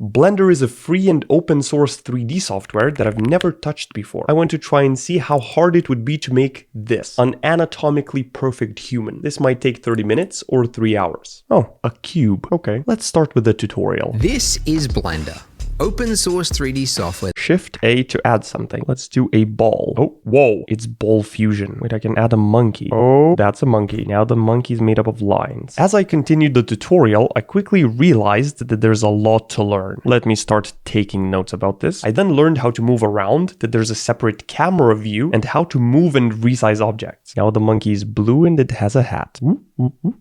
Blender is a free and open source 3D software that I've never touched before. I want to try and see how hard it would be to make this, an anatomically perfect human. This might take 30 minutes or 3 hours. Oh, a cube. Okay, let's start with the tutorial. This is Blender, open source 3D software. Shift A to add something. Let's do a ball. Oh, whoa, it's ball fusion. Wait, I can add a monkey. Oh, that's a monkey. Now the monkey's made up of lines. As I continued the tutorial, I quickly realized that there's a lot to learn. Let me start taking notes about this. I then learned how to move around, that there's a separate camera view, and how to move and resize objects. Now the monkey is blue and it has a hat.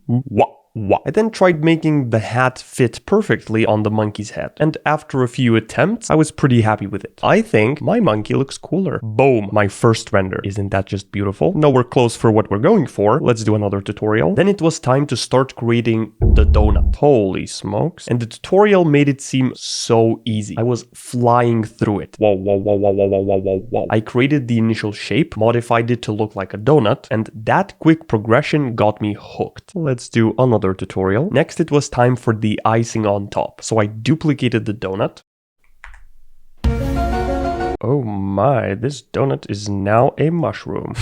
Wow. I then tried making the hat fit perfectly on the monkey's head, and after a few attempts, I was pretty happy with it. I think my monkey looks cooler. Boom, my first render. Isn't that just beautiful? Now we're close for what we're going for. Let's do another tutorial. Then it was time to start creating the donut. Holy smokes. And the tutorial made it seem so easy. I was flying through it. Whoa. I created the initial shape, modified it to look like a donut, and that quick progression got me hooked. Let's do another tutorial. Next, it was time for the icing on top. So I duplicated the donut. Oh my, this donut is now a mushroom.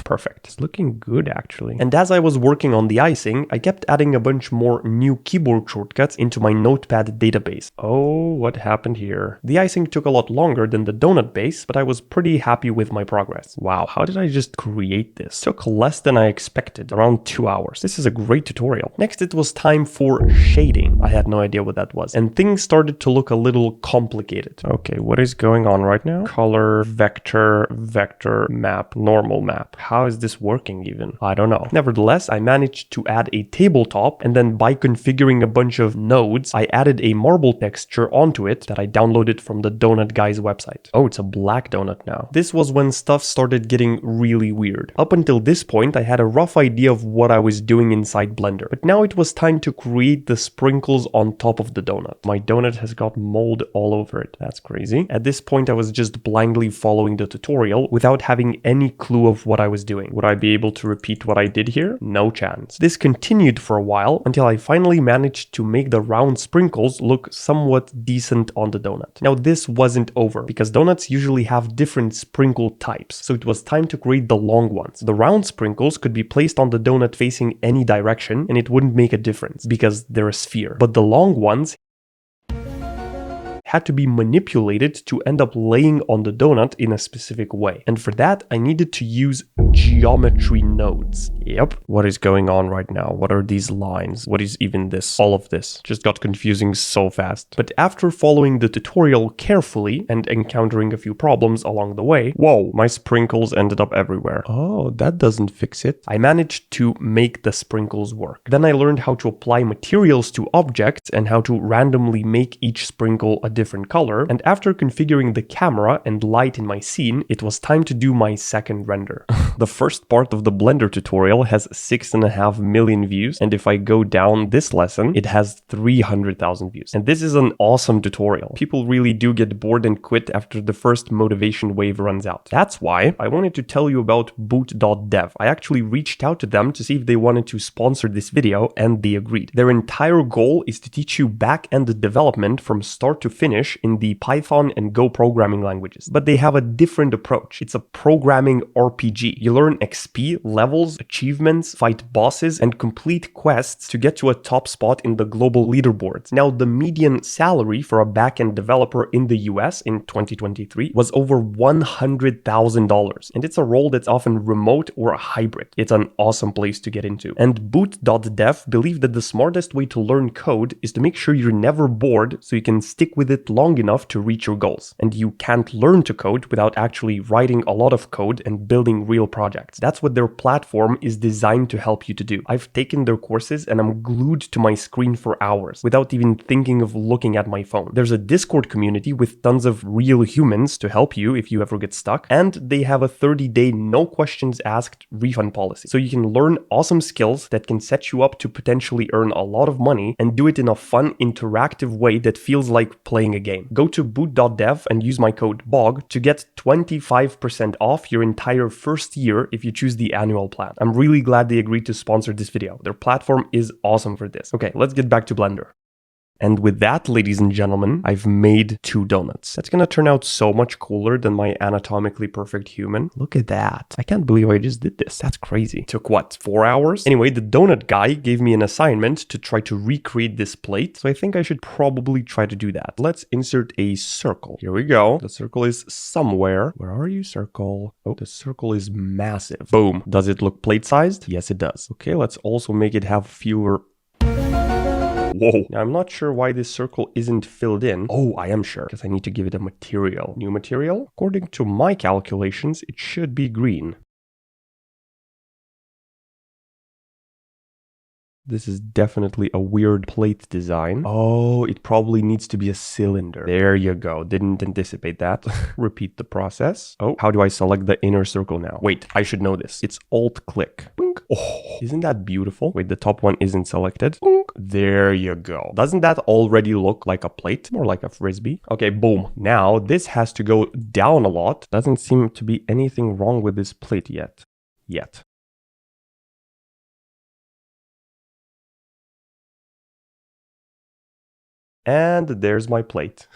Perfect. It's looking good actually. And as I was working on the icing, I kept adding a bunch more new keyboard shortcuts into my notepad database. Oh, what happened here? The icing took a lot longer than the donut base, but I was pretty happy with my progress. Wow, how did I just create this? It took less than I expected, around 2 hours. This is a great tutorial. Next, it was time for shading. I had no idea what that was. And things started to look a little complicated. Okay, what is going on right now? Color, vector, map, normal map. How is this working even? I don't know. Nevertheless, I managed to add a tabletop, and then by configuring a bunch of nodes, I added a marble texture onto it that I downloaded from the donut guy's website. Oh, it's a black donut now. This was when stuff started getting really weird. Up until this point, I had a rough idea of what I was doing inside Blender, but now it was time to create the sprinkles on top of the donut. My donut has got mold all over it. That's crazy. At this point, I was just blindly following the tutorial without having any clue of what I was doing. Would I be able to repeat what I did here? No chance. This continued for a while until I finally managed to make the round sprinkles look somewhat decent on the donut. Now this wasn't over because donuts usually have different sprinkle types, so it was time to create the long ones. The round sprinkles could be placed on the donut facing any direction and it wouldn't make a difference because they're a sphere. But the long ones had to be manipulated to end up laying on the donut in a specific way. And for that, I needed to use geometry nodes. Yep. What is going on right now? What are these lines? What is even this? All of this just got confusing so fast. But after following the tutorial carefully and encountering a few problems along the way, whoa, my sprinkles ended up everywhere. Oh, that doesn't fix it. I managed to make the sprinkles work. Then I learned how to apply materials to objects and how to randomly make each sprinkle a different color, and after configuring the camera and light in my scene, it was time to do my second render. The first part of the Blender tutorial has 6.5 million views, and if I go down this lesson, it has 300,000 views. And this is an awesome tutorial. People really do get bored and quit after the first motivation wave runs out. That's why I wanted to tell you about boot.dev. I actually reached out to them to see if they wanted to sponsor this video, and they agreed. Their entire goal is to teach you back-end development from start to finish in the Python and Go programming languages. But they have a different approach. It's a programming RPG. You learn XP, levels, achievements, fight bosses, and complete quests to get to a top spot in the global leaderboards. Now, the median salary for a backend developer in the US in 2023 was over $100,000. And it's a role that's often remote or a hybrid. It's an awesome place to get into. And boot.dev believe that the smartest way to learn code is to make sure you're never bored so you can stick with it long enough to reach your goals. And you can't learn to code without actually writing a lot of code and building real projects. That's what their platform is designed to help you to do. I've taken their courses and I'm glued to my screen for hours without even thinking of looking at my phone. There's a Discord community with tons of real humans to help you if you ever get stuck, and they have a 30-day no questions asked refund policy. So you can learn awesome skills that can set you up to potentially earn a lot of money and do it in a fun, interactive way that feels like playing a game. Go to boot.dev and use my code BOG to get 25% off your entire first year if you choose the annual plan. I'm really glad they agreed to sponsor this video. Their platform is awesome for this. Okay, let's get back to Blender. And with that, ladies and gentlemen, I've made 2 donuts. That's gonna turn out so much cooler than my anatomically perfect human. Look at that. I can't believe I just did this. That's crazy. Took what, 4 hours? Anyway, the donut guy gave me an assignment to try to recreate this plate. So I think I should probably try to do that. Let's insert a circle. Here we go. The circle is somewhere. Where are you, circle? Oh, the circle is massive. Boom. Does it look plate-sized? Yes, it does. Okay, let's also make it have fewer... Whoa. Now, I'm not sure why this circle isn't filled in. Oh, I am sure, because I need to give it a material. New material? According to my calculations, it should be green. This is definitely a weird plate design. Oh, it probably needs to be a cylinder. There you go. Didn't anticipate that. Repeat the process. Oh, how do I select the inner circle now? Wait, I should know this. It's Alt-click. Oh, isn't that beautiful? Wait, the top one isn't selected. There you go. Doesn't that already look like a plate? More like a frisbee. Okay, boom. Now, this has to go down a lot. Doesn't seem to be anything wrong with this plate yet. And there's my plate.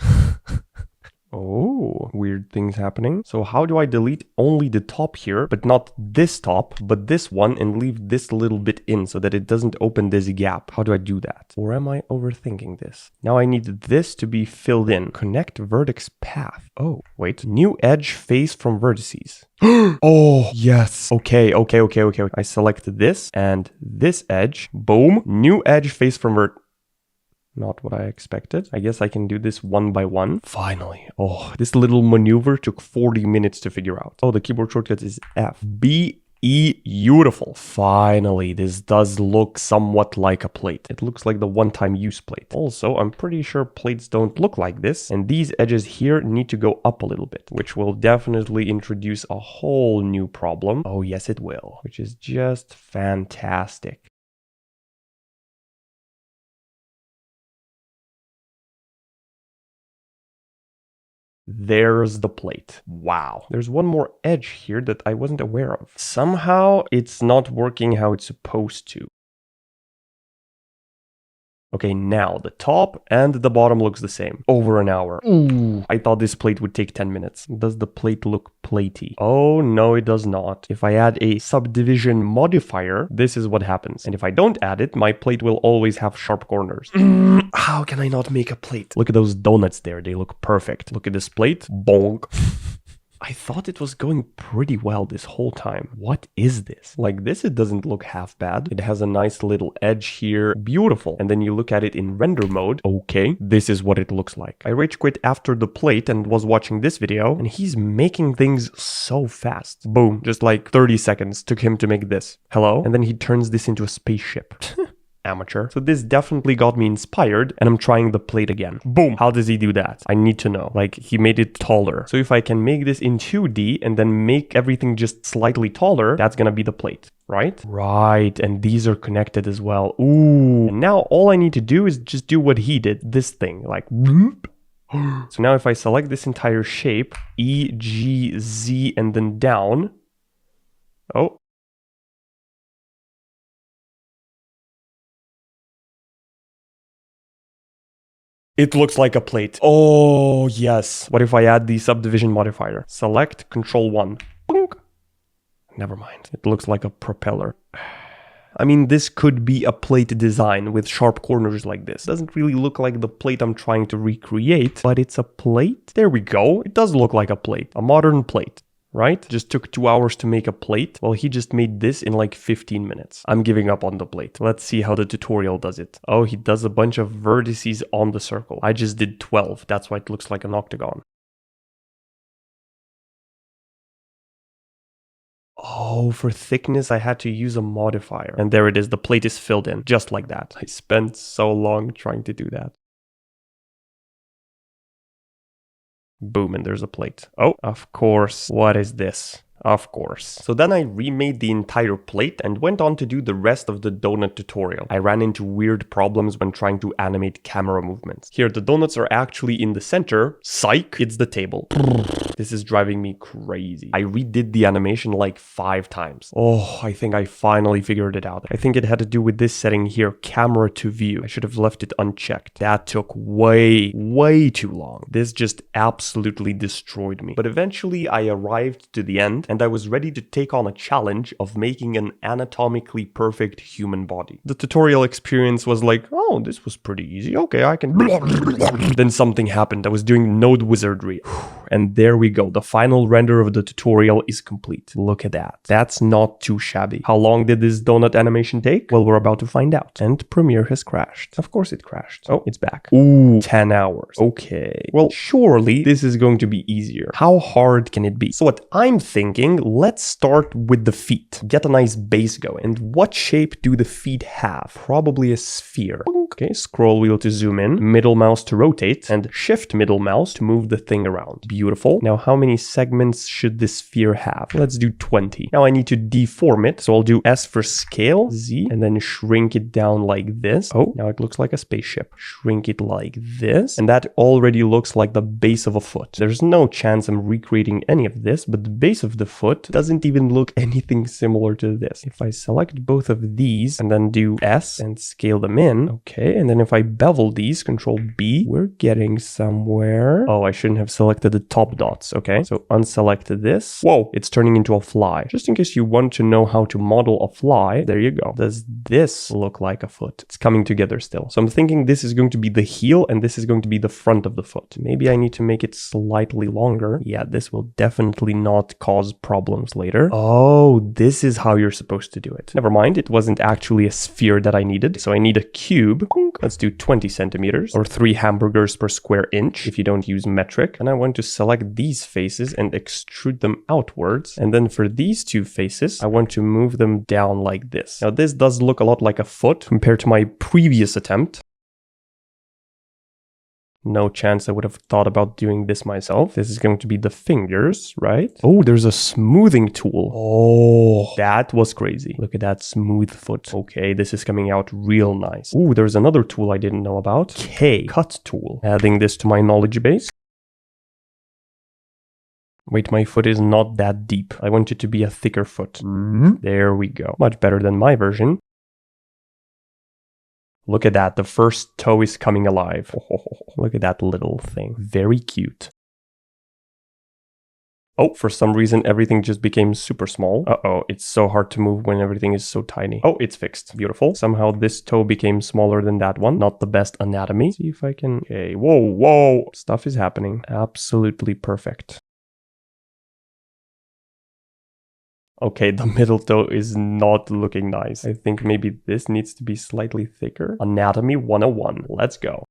Oh, weird things happening. So how do I delete only the top here, but not this top, but this one, and leave this little bit in so that it doesn't open this gap? How do I do that? Or am I overthinking this? Now I need this to be filled in. Connect vertex path. Oh, wait. New edge face from vertices. Oh, yes. Okay. I select this and this edge. Boom. New edge face from vertex. Not what I expected. I guess I can do this one by one. Finally. Oh, this little maneuver took 40 minutes to figure out. Oh, the keyboard shortcut is F. B, E, beautiful. Finally, this does look somewhat like a plate. It looks like the one-time use plate. Also, I'm pretty sure plates don't look like this. And these edges here need to go up a little bit, which will definitely introduce a whole new problem. Oh, yes, it will. Which is just fantastic. There's the plate. Wow. There's one more edge here that I wasn't aware of. Somehow it's not working how it's supposed to. Okay, now the top and the bottom looks the same. Over an hour. Ooh. I thought this plate would take 10 minutes. Does the plate look platey? Oh, no, it does not. If I add a subdivision modifier, this is what happens. And if I don't add it, my plate will always have sharp corners. How can I not make a plate? Look at those donuts there. They look perfect. Look at this plate. Bonk. I thought it was going pretty well this whole time. What is this? Like this, it doesn't look half bad. It has a nice little edge here. Beautiful. And then you look at it in render mode. Okay, this is what it looks like. I rage quit after the plate and was watching this video, and he's making things so fast. Boom. Just like 30 seconds took him to make this. Hello? And then he turns this into a spaceship. Amateur. So this definitely got me inspired, and I'm trying the plate again. Boom. How does he do that? I need to know. Like, he made it taller. So if I can make this in 2D and then make everything just slightly taller, that's gonna be the plate, right? Right. And these are connected as well. Ooh. And now all I need to do is just do what he did. This thing, like, whoop. So now if I select this entire shape, E, G, Z, and then down. Oh. It looks like a plate. Oh, yes. What if I add the subdivision modifier? Select, Control 1. Boink. Never mind. It looks like a propeller. I mean, this could be a plate design with sharp corners like this. Doesn't really look like the plate I'm trying to recreate, but it's a plate. There we go. It does look like a plate. A modern plate. Right? Just took 2 hours to make a plate. Well, he just made this in like 15 minutes. I'm giving up on the plate. Let's see how the tutorial does it. Oh, he does a bunch of vertices on the circle. I just did 12. That's why it looks like an octagon. Oh, for thickness, I had to use a modifier. And there it is. The plate is filled in just like that. I spent so long trying to do that. Boom, and there's a plate. Oh, of course. What is this? Of course. So then I remade the entire plate and went on to do the rest of the donut tutorial. I ran into weird problems when trying to animate camera movements. Here, the donuts are actually in the center. Psych, it's the table. This is driving me crazy. I redid the animation like 5 times. Oh, I think I finally figured it out. I think it had to do with this setting here, camera to view. I should have left it unchecked. That took way too long. This just absolutely destroyed me. But eventually I arrived to the end and I was ready to take on a challenge of making an anatomically perfect human body. The tutorial experience was like, oh, this was pretty easy. Okay, I can... Then something happened. I was doing node wizardry. And there we go. The final render of the tutorial is complete. Look at that. That's not too shabby. How long did this donut animation take? Well, we're about to find out. And Premiere has crashed. Of course it crashed. Oh, it's back. Ooh, 10 hours. Okay. Well, surely this is going to be easier. How hard can it be? So what I'm thinking, let's start with the feet. Get a nice base going. And what shape do the feet have? Probably a sphere. Okay, scroll wheel to zoom in, middle mouse to rotate, and shift middle mouse to move the thing around. Beautiful. Now, how many segments should this sphere have? Let's do 20. Now I need to deform it. So I'll do S for scale, Z, and then shrink it down like this. Oh, now it looks like a spaceship. Shrink it like this. And that already looks like the base of a foot. There's no chance I'm recreating any of this, but the base of the foot doesn't even look anything similar to this. If I select both of these and then do S and scale them in, okay, and then if I bevel these, Control B, we're getting somewhere. Oh, I shouldn't have selected the top dots. Okay, so unselect this. Whoa, it's turning into a fly. Just in case you want to know how to model a fly, there you go. Does this look like a foot? It's coming together still. So I'm thinking this is going to be the heel and this is going to be the front of the foot. Maybe I need to make it slightly longer. Yeah, this will definitely not cause problems later. Oh, this is how you're supposed to do it. Never mind, it wasn't actually a sphere that I needed. So I need a cube. Let's do 20 centimeters or 3 hamburgers per square inch if you don't use metric. And I want to select these faces and extrude them outwards. And then for these two faces, I want to move them down like this. Now this does look a lot like a foot compared to my previous attempt. No chance I would have thought about doing this myself. This is going to be the fingers, right? Oh, there's a smoothing tool. Oh, that was crazy. Look at that smooth foot. Okay, this is coming out real nice. Oh, there's another tool I didn't know about. K, cut tool. Adding this to my knowledge base. Wait, my foot is not that deep. I want it to be a thicker foot. There we go. Much better than my version. Look at that, the first toe is coming alive. Look at that little thing. Very cute. Oh, for some reason, everything just became super small. Uh-oh, it's so hard to move when everything is so tiny. Oh, it's fixed. Beautiful. Somehow this toe became smaller than that one. Not the best anatomy. See if I can... Okay, whoa. Stuff is happening. Absolutely perfect. Okay, the middle toe is not looking nice. I think maybe this needs to be slightly thicker. Anatomy 101. Let's go.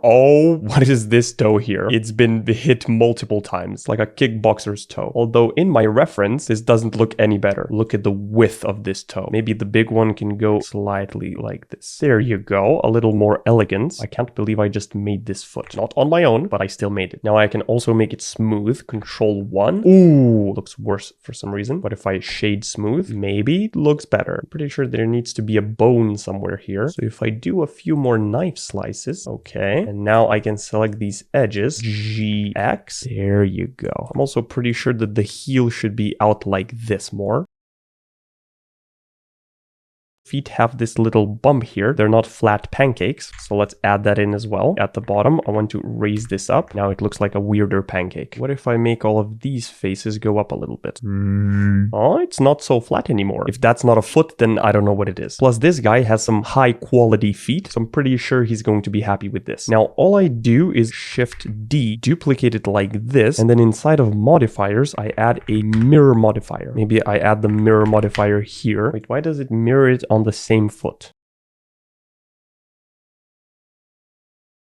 Oh, what is this toe here? It's been hit multiple times, like a kickboxer's toe. Although in my reference, this doesn't look any better. Look at the width of this toe. Maybe the big one can go slightly like this. There you go, a little more elegance. I can't believe I just made this foot. Not on my own, but I still made it. Now I can also make it smooth. Control 1. Ooh, looks worse for some reason. But if I shade smooth, maybe it looks better. I'm pretty sure there needs to be a bone somewhere here. So if I do a few more knife slices, okay, and now I can select these edges, GX, there you go. I'm also pretty sure that the heel should be out like this more. Feet have this little bump here. They're not flat pancakes, so let's add that in as well. At the bottom, I want to raise this up. Now it looks like a weirder pancake. What if I make all of these faces go up a little bit? Oh, it's not so flat anymore. If that's not a foot, then I don't know what it is. Plus, this guy has some high quality feet, so I'm pretty sure he's going to be happy with this. Now, all I do is Shift D, duplicate it like this, and then inside of modifiers, I add a mirror modifier. Maybe I add the mirror modifier here. Wait, why does it mirror it on the same foot?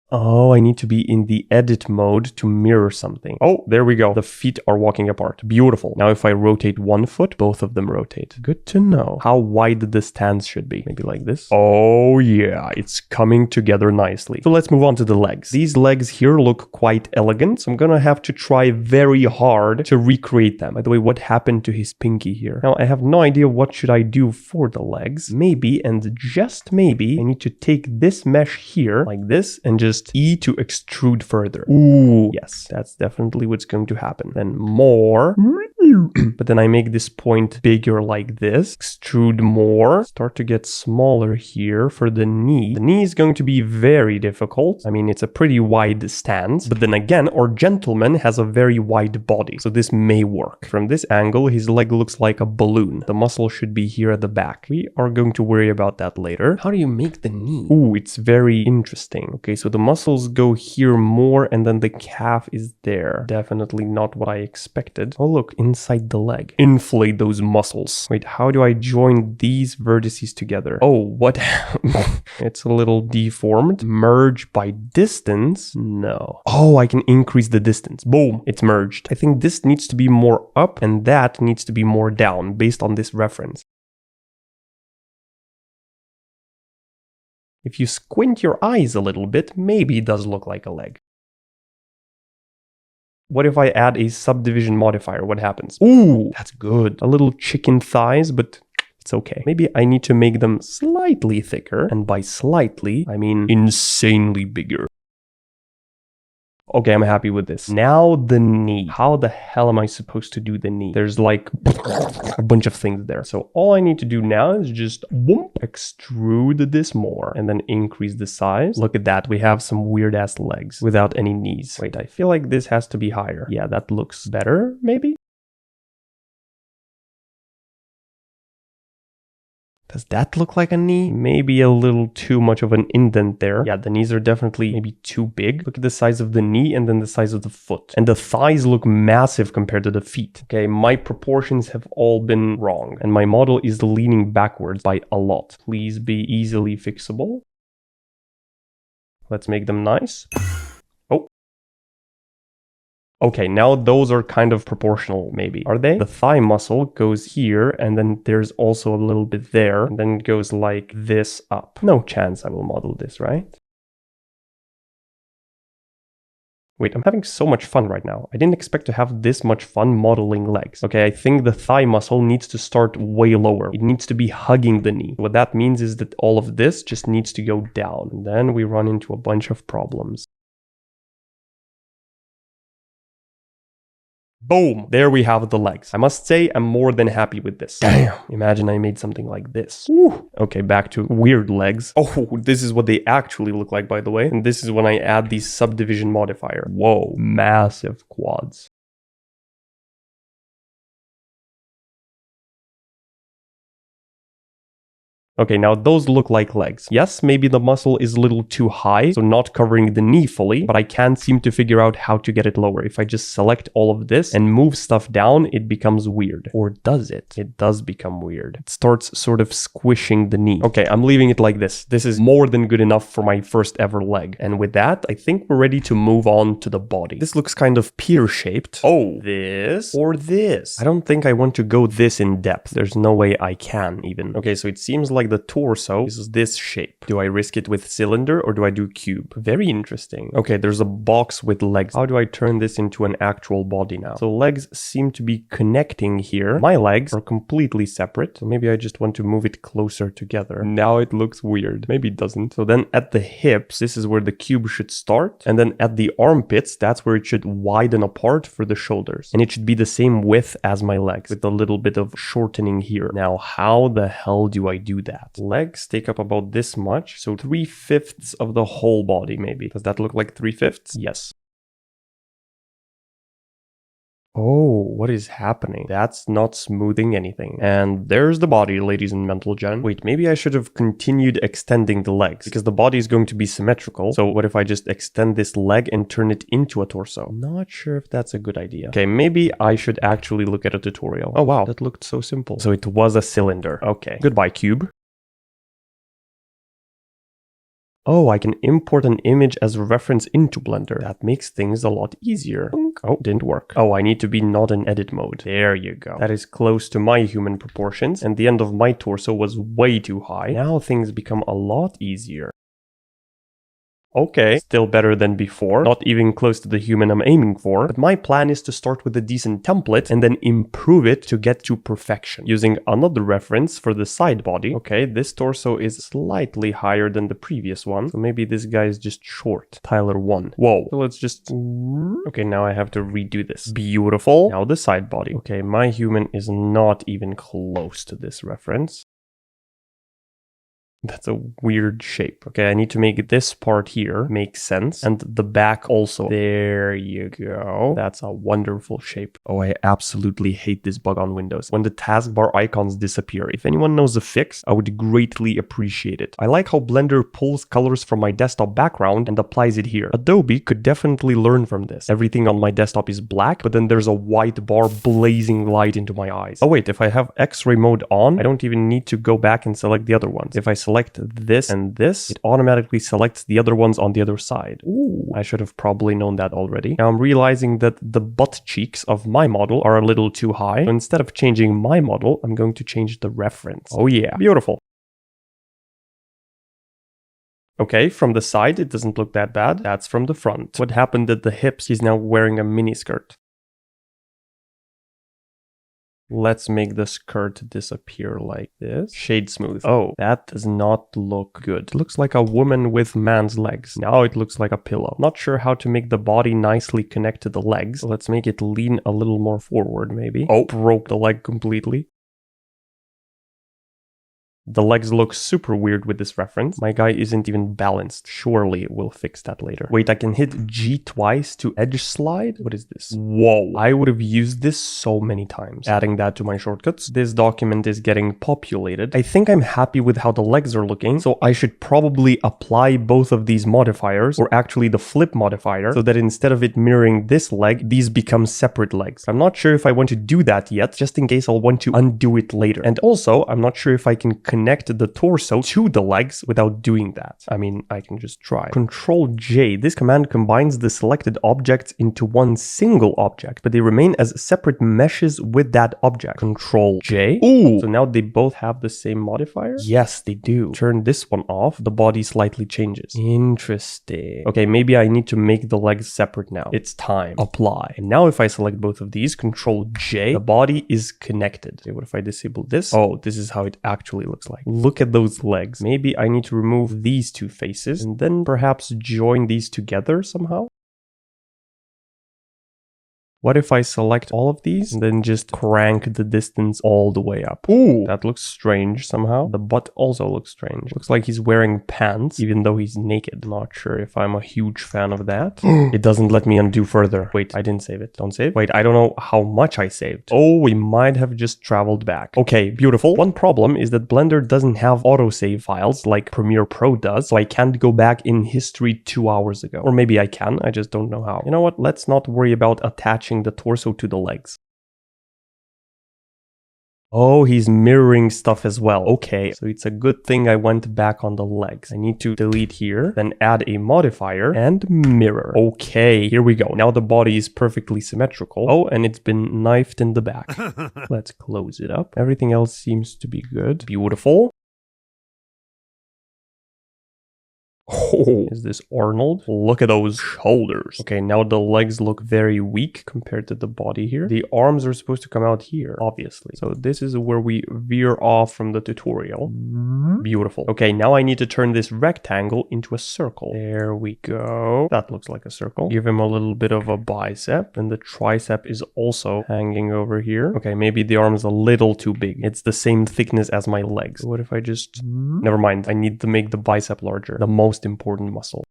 Oh, I need to be in the edit mode to mirror something. Oh, there we go. The feet are walking apart. Beautiful. Now if I rotate one foot, both of them rotate. Good to know how wide the stance should be. Maybe like this. Oh yeah, it's coming together nicely. So let's move on to the legs. These legs here look quite elegant, so I'm gonna have to try very hard to recreate them. By the way, what happened to his pinky here? Now I have no idea what should I do for the legs. Maybe, and just maybe, I need to take this mesh here, like this, and just just E to extrude further. Ooh, yes, that's definitely what's going to happen. Then more. But then I make this point bigger like this. Extrude more. Start to get smaller here for the knee. The knee is going to be very difficult. I mean, it's a pretty wide stance. But then again, our gentleman has a very wide body. So this may work. From this angle, his leg looks like a balloon. The muscle should be here at the back. We are going to worry about that later. How do you make the knee? Ooh, it's very interesting. Okay, so the muscles go here more and then the calf is there. Definitely not what I expected. Oh, look, inside the leg. Inflate those muscles. Wait, how do I join these vertices together? Oh, what? It's a little deformed. Merge by distance? No. Oh, I can increase the distance. Boom, it's merged. I think this needs to be more up and that needs to be more down based on this reference. If you squint your eyes a little bit, maybe it does look like a leg. What if I add a subdivision modifier? What happens? Ooh, that's good. A little chicken thighs, but it's okay. Maybe I need to make them slightly thicker. And by slightly, I mean insanely bigger. Okay, I'm happy with this. Now the knee. How the hell am I supposed to do the knee? There's like a bunch of things there. So all I need to do now is just boom, extrude this more and then increase the size. Look at that. We have some weird ass legs without any knees. Wait, I feel like this has to be higher. Yeah, that looks better, maybe? Does that look like a knee? Maybe a little too much of an indent there. Yeah, the knees are definitely maybe too big. Look at the size of the knee and then the size of the foot. And the thighs look massive compared to the feet. Okay, my proportions have all been wrong. And my model is leaning backwards by a lot. Please be easily fixable. Let's make them nice. Okay, now those are kind of proportional, maybe. Are they? The thigh muscle goes here, and then there's also a little bit there, and then it goes like this up. No chance I will model this, right? Wait, I'm having so much fun right now. I didn't expect to have this much fun modeling legs. Okay, I think the thigh muscle needs to start way lower. It needs to be hugging the knee. What that means is that all of this just needs to go down. And then we run into a bunch of problems. Boom! There we have the legs. I must say I'm more than happy with this. Damn! Imagine I made something like this. Woo. Okay, back to weird legs. Oh, this is what they actually look like, by the way. And this is when I add the subdivision modifier. Whoa, massive quads. Okay, now those look like legs. Yes, maybe the muscle is a little too high, so not covering the knee fully, but I can't seem to figure out how to get it lower. If I just select all of this and move stuff down, it becomes weird. Or does it? It does become weird. It starts sort of squishing the knee. Okay, I'm leaving it like this. This is more than good enough for my first ever leg. And with that, I think we're ready to move on to the body. This looks kind of pear-shaped. Oh, this or this? I don't think I want to go this in depth. There's no way I can even. Okay, so it seems like the torso is this shape. Do I risk it with cylinder or do I do cube? Very interesting. Okay, there's a box with legs. How do I turn this into an actual body now? So legs seem to be connecting here. My legs are completely separate. So maybe I just want to move it closer together. Now it looks weird. Maybe it doesn't. So then at the hips, this is where the cube should start. And then at the armpits, that's where it should widen apart for the shoulders. And it should be the same width as my legs with a little bit of shortening here. Now, how the hell do I do that? Legs take up about this much, so 3/5 of the whole body maybe. Does that look like 3/5? Yes. Oh, what is happening? That's not smoothing anything. And there's the body, ladies and mental gen. Wait, maybe I should have continued extending the legs because the body is going to be symmetrical. So what if I just extend this leg and turn it into a torso? Not sure if that's a good idea. Okay, maybe I should actually look at a tutorial. Oh wow, that looked so simple. So it was a cylinder. Okay, goodbye cube. Oh, I can import an image as a reference into Blender. That makes things a lot easier. Oh, didn't work. Oh, I need to be not in edit mode. There you go. That is close to my human proportions, and the end of my torso was way too high. Now things become a lot easier. Okay, still better than before. Not even close to the human I'm aiming for. But my plan is to start with a decent template and then improve it to get to perfection. Using another reference for the side body. Okay, this torso is slightly higher than the previous one. So maybe this guy is just short. Tyler 1. Whoa. So let's just... Okay, now I have to redo this. Beautiful. Now the side body. Okay, my human is not even close to this reference. That's a weird shape. Okay, I need to make this part here make sense. And the back also. There you go. That's a wonderful shape. Oh, I absolutely hate this bug on Windows. When the taskbar icons disappear. If anyone knows a fix, I would greatly appreciate it. I like how Blender pulls colors from my desktop background and applies it here. Adobe could definitely learn from this. Everything on my desktop is black, but then there's a white bar blazing light into my eyes. Oh wait, if I have X-ray mode on, I don't even need to go back and select the other ones. If I select this and this, it automatically selects the other ones on the other side. Ooh, I should have probably known that already. Now I'm realizing that the butt cheeks of my model are a little too high. So instead of changing my model, I'm going to change the reference. Oh yeah, beautiful. Okay, from the side, it doesn't look that bad. That's from the front. What happened at the hips? He's now wearing a mini skirt. Let's make the skirt disappear like this. Shade smooth. Oh, that does not look good. It looks like a woman with man's legs. Now it looks like a pillow. Not sure how to make the body nicely connect to the legs. Let's make it lean a little more forward, maybe. Oh, broke the leg completely. The legs look super weird with this reference. My guy isn't even balanced. Surely we'll fix that later. Wait, I can hit G twice to edge slide? What is this? Whoa. I would have used this so many times. Adding that to my shortcuts. This document is getting populated. I think I'm happy with how the legs are looking, so I should probably apply both of these modifiers, or actually the flip modifier, so that instead of it mirroring this leg, these become separate legs. I'm not sure if I want to do that yet, just in case I'll want to undo it later. And also, I'm not sure if I can connect the torso to the legs without doing that. I mean, I can just try. Control J. This command combines the selected objects into one single object, but they remain as separate meshes with that object. Control J. Ooh! So now they both have the same modifier? Yes, they do. Turn this one off. The body slightly changes. Interesting. Okay, maybe I need to make the legs separate now. It's time. Apply. And now if I select both of these, Control J, the body is connected. Okay, what if I disable this? Oh, this is how it actually looks like. Look at those legs. Maybe I need to remove these two faces and then perhaps join these together somehow. What if I select all of these and then just crank the distance all the way up? Ooh, that looks strange somehow. The butt also looks strange. Looks like he's wearing pants even though he's naked. Not sure if I'm a huge fan of that. It doesn't let me undo further. Wait, I didn't save it. Don't save. Wait, I don't know how much I saved. Oh, we might have just traveled back. Okay, beautiful. One problem is that Blender doesn't have autosave files like Premiere Pro does, so I can't go back in history 2 hours ago. Or maybe I can, I just don't know how. You know what? Let's not worry about attaching the torso to the legs. Oh, he's mirroring stuff as well. Okay, so it's a good thing I went back on the legs. I need to delete here, then add a modifier and mirror. Okay, here we go. Now the body is perfectly symmetrical. Oh, and it's been knifed in the back. Let's close it up. Everything else seems to be good. Beautiful. Oh, is this Arnold? Look at those shoulders. Okay, now the legs look very weak compared to the body here. The arms are supposed to come out here, obviously. So this is where we veer off from the tutorial. Beautiful. Okay, now I need to turn this rectangle into a circle. There we go. That looks like a circle. Give him a little bit of a bicep, and the tricep is also hanging over here. Okay, maybe the arm's a little too big. It's the same thickness as my legs. What if I just... Never mind. I need to make the bicep larger. The most important muscle.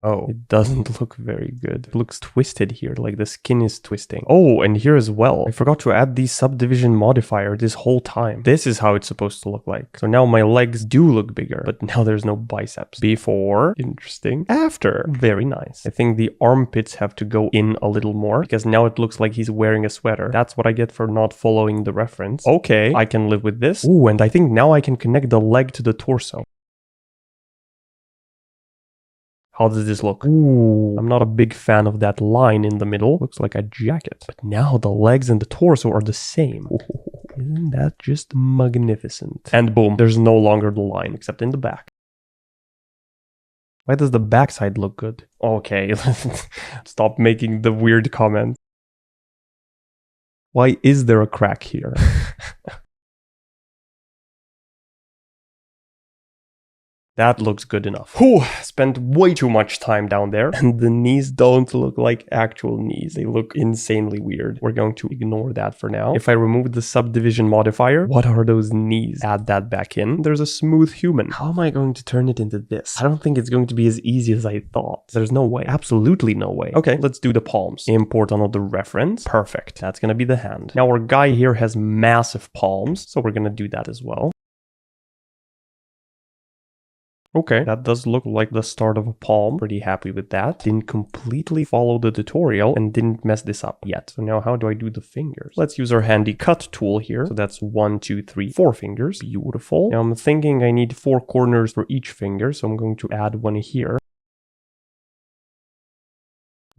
Oh, it doesn't look very good. It looks twisted here, like the skin is twisting. Oh, and here as well. I forgot to add the subdivision modifier this whole time. This is how it's supposed to look like. So now my legs do look bigger, but now there's no biceps. Before, interesting. After, very nice. I think the armpits have to go in a little more because now it looks like he's wearing a sweater. That's what I get for not following the reference. Okay, I can live with this. Ooh, and I think now I can connect the leg to the torso. How does this look? Ooh, I'm not a big fan of that line in the middle. Looks like a jacket. But now the legs and the torso are the same. Ooh, isn't that just magnificent? And boom, there's no longer the line except in the back. Why does the backside look good? Okay, stop making the weird comments. Why is there a crack here? That looks good enough. Whew, spent way too much time down there. And the knees don't look like actual knees. They look insanely weird. We're going to ignore that for now. If I remove the subdivision modifier, what are those knees? Add that back in. There's a smooth human. How am I going to turn it into this? I don't think it's going to be as easy as I thought. There's no way. Absolutely no way. Okay, let's do the palms. Import another reference. Perfect. That's gonna be the hand. Now our guy here has massive palms, so we're gonna do that as well. Okay, that does look like the start of a palm. Pretty happy with that. Didn't completely follow the tutorial and didn't mess this up yet. So now how do I do the fingers? Let's use our handy cut tool here. So that's 1, 2, 3, 4 fingers. Beautiful. Now I'm thinking I need 4 corners for each finger. So I'm going to add one here.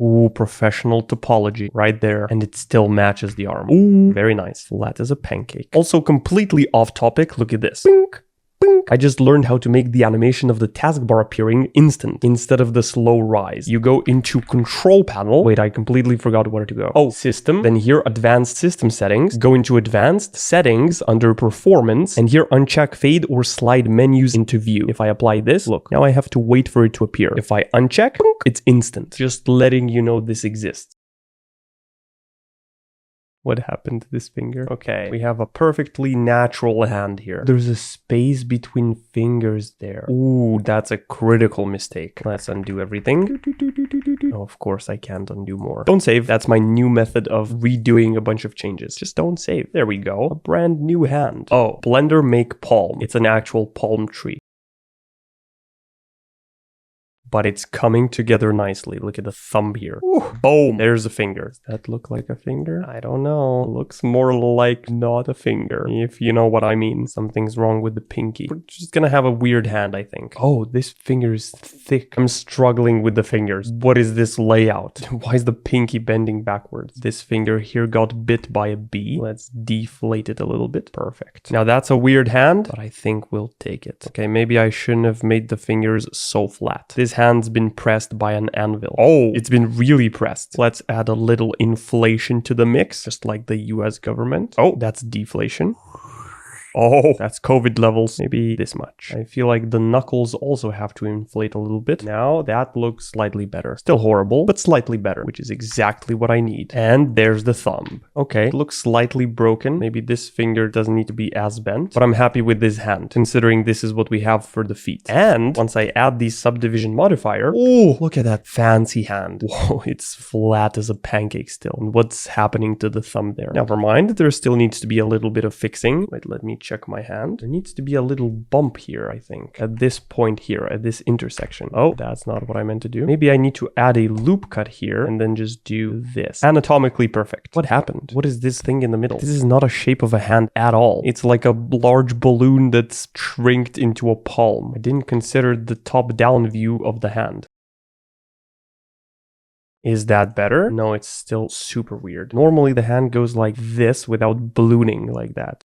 Ooh, professional topology right there. And it still matches the arm. Ooh, very nice. Flat as a pancake. Also completely off topic. Look at this. Bink. I just learned how to make the animation of the taskbar appearing instant instead of the slow rise. You go into control panel. Wait, I completely forgot where to go. Oh, system. Then here, advanced system settings. Go into advanced settings under performance. And here, uncheck fade or slide menus into view. If I apply this, look, now I have to wait for it to appear. If I uncheck, it's instant. Just letting you know this exists. What happened to this finger? Okay, we have a perfectly natural hand here. There's a space between fingers there. Ooh, that's a critical mistake. Let's undo everything. Oh, of course, I can't undo more. Don't save. That's my new method of redoing a bunch of changes. Just don't save. There we go. A brand new hand. Oh, Blender make palm. It's an actual palm tree. But it's coming together nicely. Look at the thumb here. Ooh, boom. There's a finger. Does that look like a finger? I don't know. Looks more like not a finger, if you know what I mean. Something's wrong with the pinky. We're just gonna have a weird hand, I think. Oh, this finger is thick. I'm struggling with the fingers. What is this layout? Why is the pinky bending backwards? This finger here got bit by a bee. Let's deflate it a little bit. Perfect. Now that's a weird hand, but I think we'll take it. Okay, maybe I shouldn't have made the fingers so flat. This hand's been pressed by an anvil. Oh, it's been really pressed. Let's add a little inflation to the mix, just like the US government. Oh, that's deflation. Oh, that's COVID levels. Maybe this much. I feel like the knuckles also have to inflate a little bit. Now that looks slightly better. Still horrible, but slightly better, which is exactly what I need. And there's the thumb. Okay, it looks slightly broken. Maybe this finger doesn't need to be as bent, but I'm happy with this hand, considering this is what we have for the feet. And once I add the subdivision modifier, oh, look at that fancy hand. Whoa, it's flat as a pancake still. And what's happening to the thumb there? Never mind, there still needs to be a little bit of fixing. Wait, let me check my hand. There needs to be a little bump here, I think, at this point here, at this intersection. Oh, that's not what I meant to do. Maybe I need to add a loop cut here and then just do this. Anatomically perfect. What happened? What is this thing in the middle? This is not a shape of a hand at all. It's like a large balloon that's shrinked into a palm. I didn't consider the top-down view of the hand. Is that better? No, it's still super weird. Normally the hand goes like this without ballooning like that.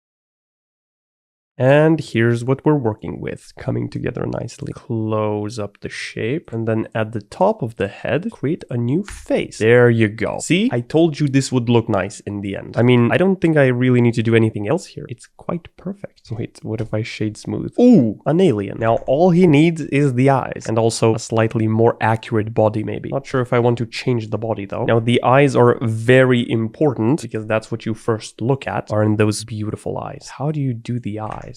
And here's what we're working with, coming together nicely. Close up the shape, and then at the top of the head, create a new face. There you go. See? I told you this would look nice in the end. I mean, I don't think I really need to do anything else here. It's quite perfect. Wait, what if I shade smooth? Ooh, an alien. Now, all he needs is the eyes, and also a slightly more accurate body, maybe. Not sure if I want to change the body, though. Now, the eyes are very important, because that's what you first look at, are in those beautiful eyes. How do you do the eyes?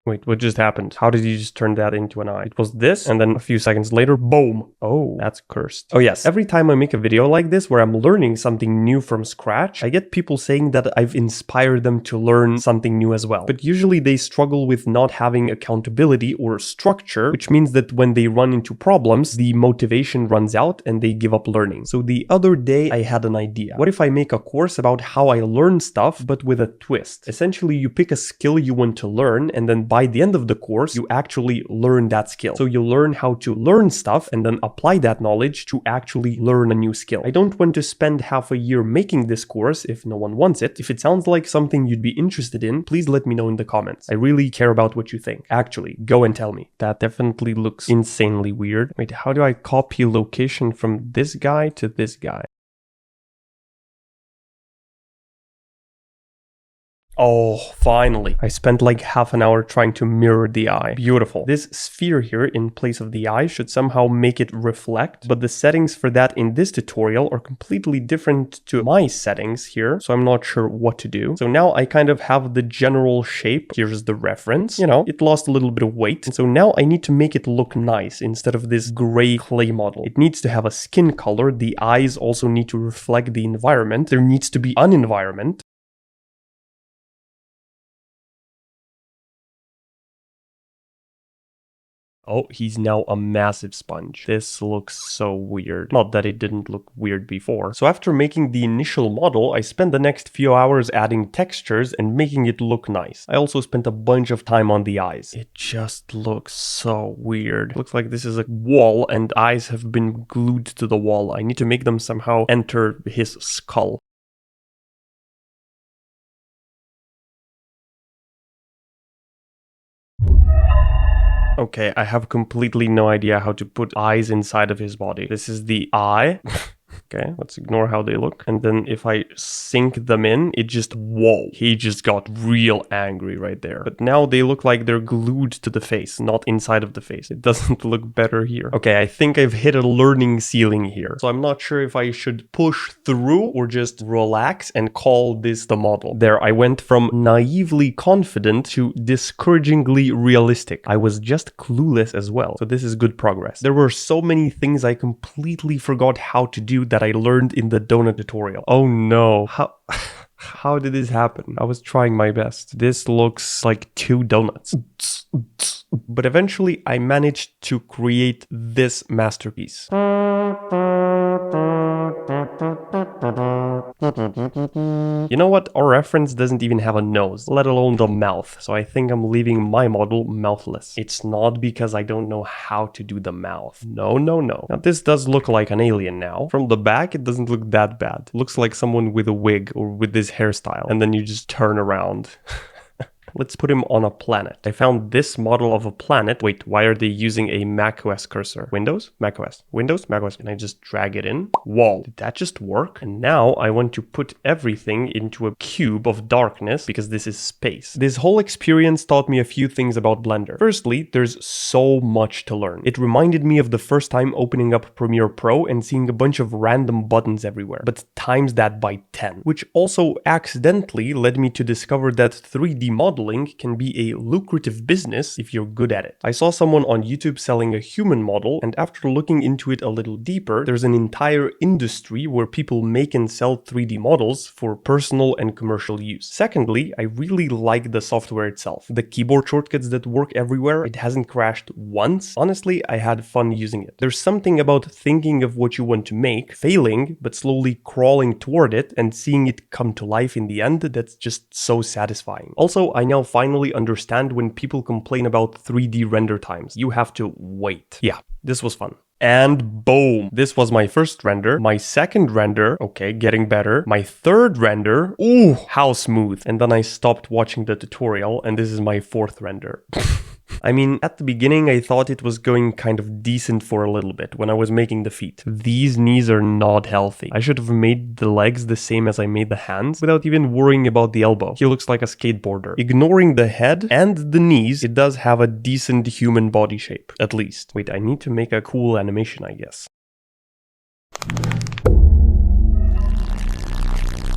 Wait, what just happened? How did you just turn that into an eye? It was this, and then a few seconds later, boom. Oh, that's cursed. Oh yes, every time I make a video like this where I'm learning something new from scratch, I get people saying that I've inspired them to learn something new as well. But usually they struggle with not having accountability or structure, which means that when they run into problems, the motivation runs out and they give up learning. So the other day I had an idea. What if I make a course about how I learn stuff, but with a twist? Essentially, you pick a skill you want to learn, and then by by the end of the course, you actually learn that skill. So you learn how to learn stuff and then apply that knowledge to actually learn a new skill. I don't want to spend half a year making this course if no one wants it. If it sounds like something you'd be interested in, please let me know in the comments. I really care about what you think. Actually, go and tell me. That definitely looks insanely weird. Wait, how do I copy location from this guy to this guy? Oh, finally. I spent like half an hour trying to mirror the eye. Beautiful. This sphere here in place of the eye should somehow make it reflect, but the settings for that in this tutorial are completely different to my settings here, so I'm not sure what to do. So now I kind of have the general shape. Here's the reference. You know, it lost a little bit of weight. And so now I need to make it look nice instead of this gray clay model. It needs to have a skin color. The eyes also need to reflect the environment. There needs to be an environment. Oh, he's now a massive sponge. This looks so weird. Not that it didn't look weird before. So after making the initial model, I spent the next few hours adding textures and making it look nice. I also spent a bunch of time on the eyes. It just looks so weird. Looks like this is a wall and eyes have been glued to the wall. I need to make them somehow enter his skull. Okay, I have completely no idea how to put eyes inside of his body. This is the eye. Okay, let's ignore how they look. And then if I sink them in, it just, whoa, he just got real angry right there. But now they look like they're glued to the face, not inside of the face. It doesn't look better here. Okay, I think I've hit a learning ceiling here. So I'm not sure if I should push through or just relax and call this the model. There, I went from naively confident to discouragingly realistic. I was just clueless as well. So this is good progress. There were so many things I completely forgot how to do that I learned in the donut tutorial. Oh no. How did this happen? I was trying my best. This looks like 2 donuts. But eventually I managed to create this masterpiece. You know what? Our reference doesn't even have a nose, let alone the mouth. So I think I'm leaving my model mouthless. It's not because I don't know how to do the mouth. No, no, no. Now this does look like an alien now. From the back, it doesn't look that bad. It looks like someone with a wig or with this hairstyle. And then you just turn around. Let's put him on a planet. I found this model of a planet. Wait, why are they using a macOS cursor? Windows? macOS. Windows? macOS. Can I just drag it in? Whoa, did that just work? And now I want to put everything into a cube of darkness because this is space. This whole experience taught me a few things about Blender. Firstly, there's so much to learn. It reminded me of the first time opening up Premiere Pro and seeing a bunch of random buttons everywhere, but times that by 10, which also accidentally led me to discover that 3D modeling can be a lucrative business if you're good at it. I saw someone on YouTube selling a human model, and after looking into it a little deeper, there's an entire industry where people make and sell 3D models for personal and commercial use. Secondly, I really like the software itself. The keyboard shortcuts that work everywhere, it hasn't crashed once. Honestly, I had fun using it. There's something about thinking of what you want to make, failing, but slowly crawling toward it and seeing it come to life in the end that's just so satisfying. Also, I now finally understand when people complain about 3D render times. You have to wait. Yeah, this was fun. And boom, this was my first render. My second render, okay, getting better. My third render, ooh, how smooth. And then I stopped watching the tutorial and this is my fourth render. I mean, at the beginning, I thought it was going kind of decent for a little bit when I was making the feet. These knees are not healthy. I should have made the legs the same as I made the hands without even worrying about the elbow. He looks like a skateboarder. Ignoring the head and the knees, it does have a decent human body shape, at least. Wait, I need to make a cool animation, I guess.